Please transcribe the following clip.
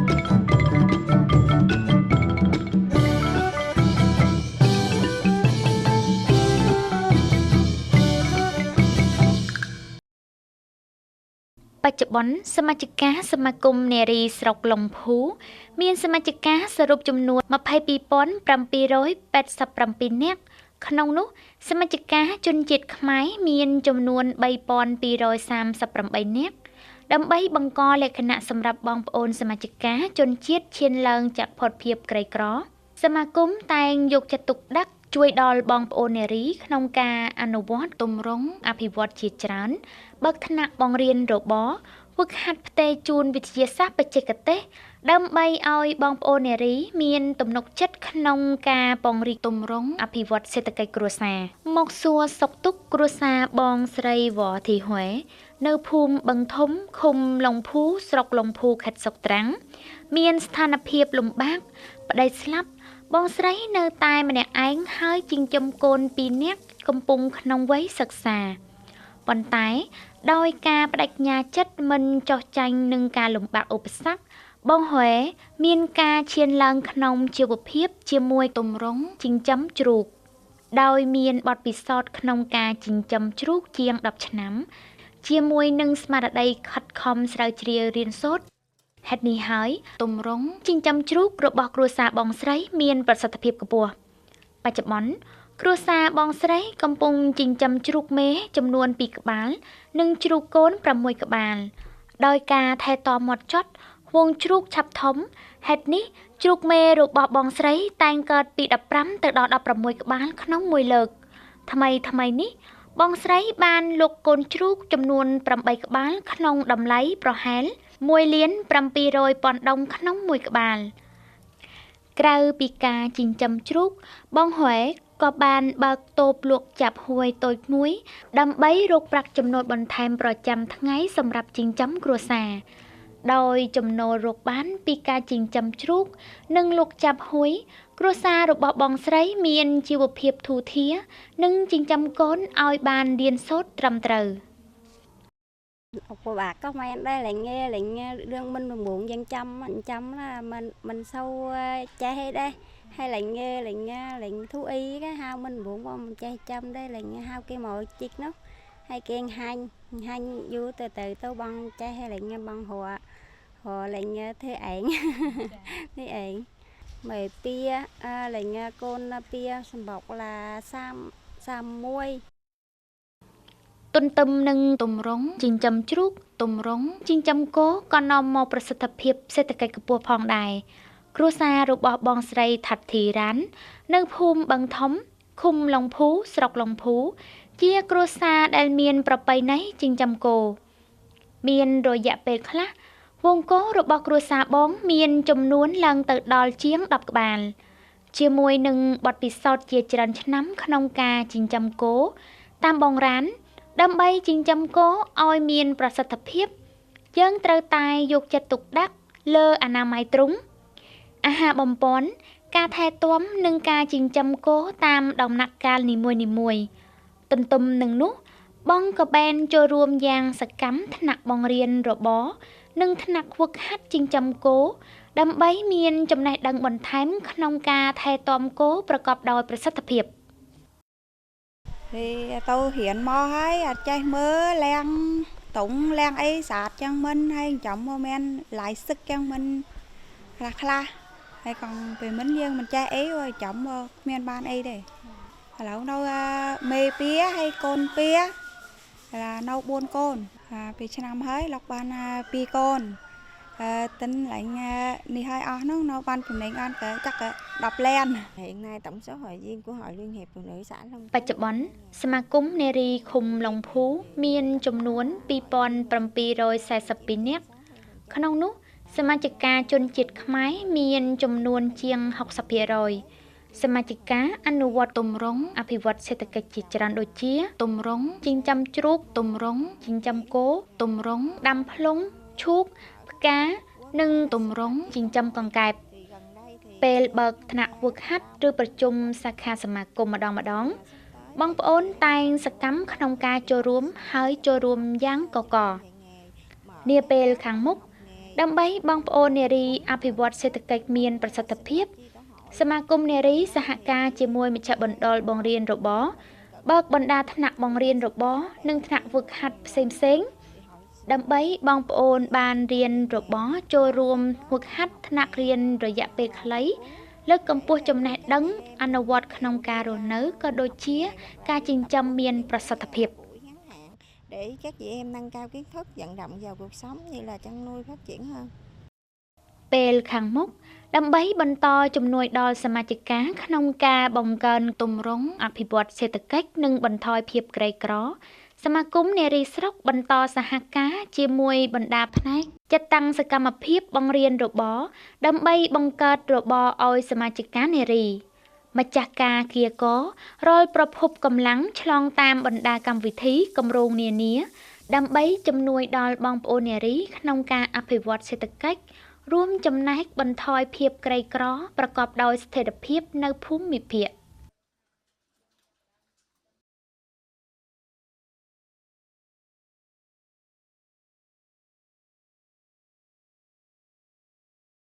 បច្ចុប្បន្នសមាជិកាសមាគមនារីស្រុកលំភូមានសមាជិកាសរុបចំនួន 22,787 នាក់ក្នុងនោះសមាជិកាជនជាតិខ្មែរមានចំនួន 3,238 នាក់ដើម្បីបង្កលក្ខណៈសម្រាប់បងប្អូនសមាជិកាជនជាតិឈានឡើងจากផុតភាពក្រីក្រសមាគមតែងយកចិត្តទុកដាក់ជួយដល់បងប្អូននារីក្នុងការអនុវត្តទម្រង់អភិវឌ្ឍជាច្រើនបើកថ្នាក់បង្រៀនរបរហ្វឹកហាត់ផ្ទេរជូនវិទ្យាសាស្ត្របច្ចេកទេសដើម្បីឲ្យបងប្អូននារីមានទំនុកចិត្តក្នុងការពង្រីកទម្រង់អភិវឌ្ឍសេដ្ឋកិច្ចគ្រួសារមកសួរសុខទុក្ខគ្រួសារបងស្រីវ៉ធីហွែនៅភូមិបឹងធំឃុំឡុងភូស្រុកឡុងភូខេត្តស្រុកត្រាំងមានស្ថានភាពលំបាកប្តីស្លាប់បងស្រីនៅតែម្នាក់ឯងហើយចិញ្ចឹមកូន2នាក់កំពុងក្នុងវ័យសិក្សាប៉ុន្តែដោយការបដិញ្ញាចិត្តមិនចោះចាញ់នឹងការលំបាកឧបសគ្គបងហွែមានការឈានឡើងក្នុងជីវភាពជាមួយទម្រង់ចិញ្ចឹមជ្រូកដោយមានបទពិសោធន៍ក្នុងការចិញ្ចឹមជ្រូកជាង10ឆ្នាំជាមួយនឹងស្មារតីខិតខំស្រាវជ្រាវរៀនសូត្រហេតុនេះហើយទម្រង់ចិញ្ចឹមជ្រូករបស់គ្រួសារបងស្រីមានប្រសិទ្ធភាពខ្ពស់បច្ចុប្បន្នគ្រួសារបងស្រីកំពុងចិញ្ចឹមជ្រូកមេចំនួន2ក្បាលនិងជ្រូកកូន6ក្បាលដោយការថែទាំហ្មត់ចត់វងជ្រូកឆាប់ធំហេតុនេះជ្រូកមេរបស់បងស្រីតែងកើតពី15ទៅដល់16ក្បាលក្នុងមួយលើកថ្មីនេះបងស្រីបានលុកកូនជ្រូកចំនួន8ក្បាលក្នុងតម្លៃប្រហែល1,700,000 ដុំក្នុងមួយក្បាលក្រៅពីការចិញ្ចឹមជ្រូកបងហွែក៏បានបើកតូបលក់ចាប់ហួយតូចមួយដើម្បីរកប្រាក់ចំណូលបន្ថែមប្រចាំថ្ងៃសម្រាប់ចិញ្ចឹមគ្រួសារដោយចំណូលរកបានពីការចិញ្ចឹមជ្រូកនិងលក់ចាប់ហួយគ្រួសាររបស់បងស្រីមានជីវភាពធូរធារនិងចិញ្ចឹមកូនឲ្យបានរៀនសូត្រត្រឹមត្រូវឪពុកអាក៏មិនដែរលេងរឿងមិនរងយ៉ាងចាំណាមិនសូវចេះដែរhay lệnh thú y cái hao mình muốn vào mình chơi chăm đây lệnh hao cái mồi chích nó hay cái hành vô từ từ tôi bằng chơi hay lệnh bằng họ lệnh thế ảnh thế ảnh mày pia lệnh con pia sầm bọc là sam muôi ទន្ទឹមនឹងទម្រង់ចិញ្ចឹមជ្រូកទម្រង់ចិញ្ចឹមគោក៏នាំមកប្រសិទ្ធភាពសេដ្ឋកិច្ចខ្ពស់ផងដែរគ្រួសាររបស់បងស្រីថាត់ធីរ៉ាន់នៅភូមិបឹងធំឃុំឡុងភូស្រុកឡុងភូជាគ្រួសារដែលមានប្រពៃណីចិញ្ចឹមគោមានរយៈពេលខ្លះវងគោរបស់គ្រួសារបងមានចំនួនឡើងទៅដល់ជាង10ក្បាលជាមួយនឹងបទពិសោធន៍ជាច្រើនឆ្នាំក្នុងការចិញ្ចឹមគោតាមបងរ៉ានដើម្បីចិញ្ចឹមគោឲ្យមានប្រសិទ្ធភាពយើងត្រូវតែយកចិត្តទុកដាក់លើអនាម័យទ្រុងអាហារបំប៉នការថែទាំនិងការចិញ្ចឹមគោតាមដំណាក់កាលនីមួយៗទន្ទឹមនឹងនោះបងក៏បានចូលរួមយ៉ាងសកម្មថ្នាក់បង្រៀនរបរនិងថ្នាក់ហ្វឹកហាត់ចិញ្ចឹមគោដើម្បីមានចំណេះដឹងបន្ថែមក្នុងការថែទាំគោប្រកបដោយប្រសិទ្ធភាព thì tôi hiện mò hay chạy mơ len tụng len ấy sạt chân mình hay chậm moment lại sức chân mình là hay còn về mình riêng mình chạy ấy rồi chậm men ban ấy đây là đâu mê pía hay con pía là nâu buôn côn vì cho năm hơi lọc ban pi côn tính lạnh đi hai on nó ban chuẩn định ăn cái chắc đập len hiện nay tổng số hội viên của hội liên hiệp phụ nữ xã Long បច្ចុប្បន្នសមាគមនារីឃុំឡុងភូមានចំនួន 2,742 នាក់ក្នុងនោះសមាជិកាជនជាតិខ្មែរមានចំនួនជាង 60% សមាជិកាអនុវត្តទម្រង់អភិវឌ្ឍសេដ្ឋកិច្ចជាច្រើនដូចជាទម្រង់ចិញ្ចឹមជ្រូកទម្រង់ចិញ្ចឹមគោទម្រង់ដាំភ្លុងឈូកផ្កានិងទម្រង់ចិញ្ចឹមកង្កែបពេលបើកថ្នាក់ហ្វឹកហាត់ឬប្រជុំសាខាសមាគមម្ដងបងប្អូនតែងសកម្មក្នុងការចូលរួមហើយចូលរួមយ៉ាងកកនាពេលខាងមុខ ដើម្បីបងប្អូននារីអភិវឌ្ឍសេដ្ឋកិច្ចមានប្រសិទ្ធភាពសមាគមនារីសហការជាមួយមជ្ឈមណ្ឌលបង្រៀនរបរបើកបណ្ដាថ្នាក់បង្រៀនរបរនិងថ្នាក់ហ្វឹកហាត់ផ្សេងៗដើម្បីបងប្អូនបានរៀនរបរចូលរួមហ្វឹកហាត់ថ្នាក់រៀនរយៈពេលខ្លីលើកកម្ពស់ចំណេះដឹងអនុវត្តក្នុងការរស់នៅក៏ដូចជាការចិញ្ចឹមមានប្រសិទ្ធភាព để các chị em nâng cao kiến thức vận động vào cuộc sống như là chăn nuôi phát triển hơn. ពេលខាងមុខដើម្បីបន្តជំនួយដល់សមាជិកាក្នុងការបង្កើនទម្រង់អភិវឌ្ឍសេដ្ឋកិច្ចនិងបន្ថយភាពក្រីក្រសមាគមនារីស្រុកបន្តសហការជាមួយបណ្ដាផ្នែកចាត់តាំងសកម្មភាពបង្រៀនរបរដើម្បីបង្កើតរបរឲ្យសមាជិកានារីម្ចាស់ការគៀកររាល់ប្រភពកម្លាំងឆ្លងតាមបណ្ដាកម្មវិធីគម្រោងនានាដើម្បីជំនួយដល់បងប្អូននារីក្នុងការអភិវឌ្ឍសេដ្ឋកិច្ចរួមចំណែកបន្ថយភាពក្រីក្រប្រកបដោយស្ថិរភាពនៅភូមិភាគ